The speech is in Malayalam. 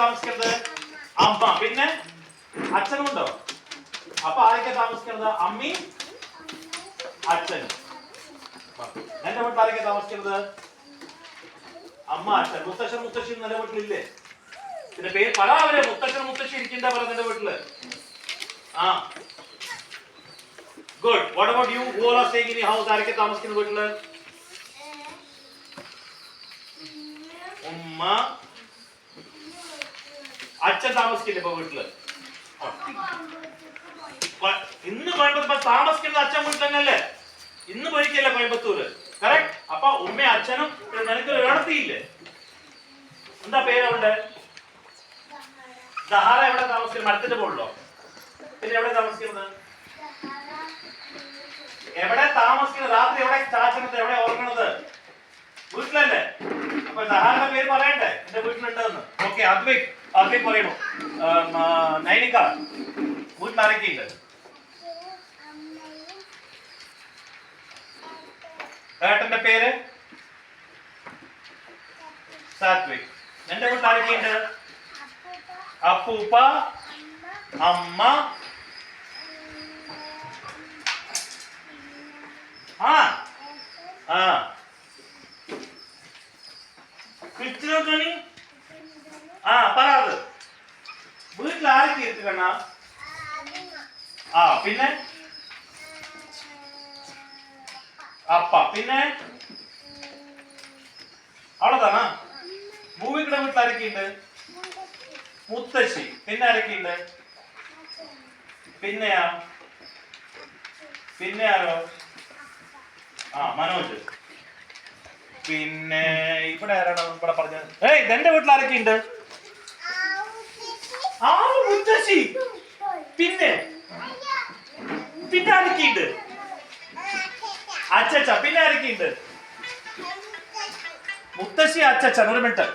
താമസിക്കുന്നത്? അമ്മ. പിന്നെ അച്ഛനുണ്ടോ? അപ്പൊ ആരൊക്കെ താമസിക്കുന്നത്? അമ്മയും അച്ഛനും. എന്റെ വീട്ടിൽ ആരൊക്കെ താമസിക്കുന്നത്? അമ്മ, അച്ഛൻ. മുത്തശ്ശൻ മുത്തശ്ശി എന്റെ വീട്ടിലില്ലേ? പിന്നെ പേര് പല അവരെ മുത്തശ്ശൻ മുത്തശ്ശി ഇരിക്കണ്ട പറഞ്ഞ എന്റെ വീട്ടില്. ആ good. What about you? Who are staying in house? ആരൊക്കെ താമസിക്കുന്ന വീട്ടില്? ഉമ്മ, അച്ഛൻ താമസിക്കില്ല ഇപ്പൊ വീട്ടില്. ഇന്ന് കോയമ്പത്തൂർ താമസിക്കുന്നത് അച്ഛൻ വീട്ടിൽ തന്നെയല്ലേ? ഇന്ന് പോയിരിക്കല്ലേ കോയമ്പത്തൂര്? കറക്റ്റ്. അപ്പൊ ഉമ്മയും അച്ഛനും നിനക്ക് ഇടത്തിയില്ലേ? എന്താ പേരുണ്ട്? ദഹാറ. എവിടെ താമസിക്കുന്നത്? മരത്തിന്റെ മുകളിലോ? പിന്നെ എവിടെ താമസിക്കുന്നത്? എവിടെ താമസിക്കുന്നത്? രാത്രി എവിടെ ചാച്ചനത്? എവിടെ ഉറങ്ങണത്? വീട്ടിലല്ലേ? അപ്പൊ ദഹാറിന്റെ പേര് പറയണ്ടേ എന്റെ വീട്ടിലുണ്ടെന്ന്? ഓക്കെ. അദ്വൈത് അദ്വൈത് പറയണു. നൈനിക വീട്ടിൽ ആരൊക്കെയുണ്ട്? ഏട്ടന്റെ പേര് സാത്വിക്. എന്റെ വീട്ടിൽ ആരൊക്കെയുണ്ട്? അപ്പൂപ്പ, അമ്മ, ആ ആ ക്രിസ്ത്യനി. ആ പറ. അത് വീട്ടിൽ ആരൊക്കെ ഇരിക്കണ? ആ പിന്നെ അപ്പ. പിന്നെ അവിടെതാണ. ഭൂമിയുടെ വീട്ടിൽ ആരൊക്കെയുണ്ട്? മുത്തശ്ശി. പിന്നെ ആരൊക്കെയുണ്ട്? പിന്നെയാ? പിന്നെ ആരോ? ആ മനോജ്. പിന്നെ ഇവിടെ ആരാണ് ഇവിടെ പറഞ്ഞത്? എന്റെ വീട്ടിൽ ആരൊക്കെയുണ്ട്? ആ മുത്തശ്ശി. പിന്നെ പിന്നെ ആരൊക്കെയുണ്ട്? അച്ചച്ച. പിന്നെ ആരൊക്കെയുണ്ട്? മുത്തശ്ശി, അച്ചച്ചൻ. ഒരു മിനിറ്റ്.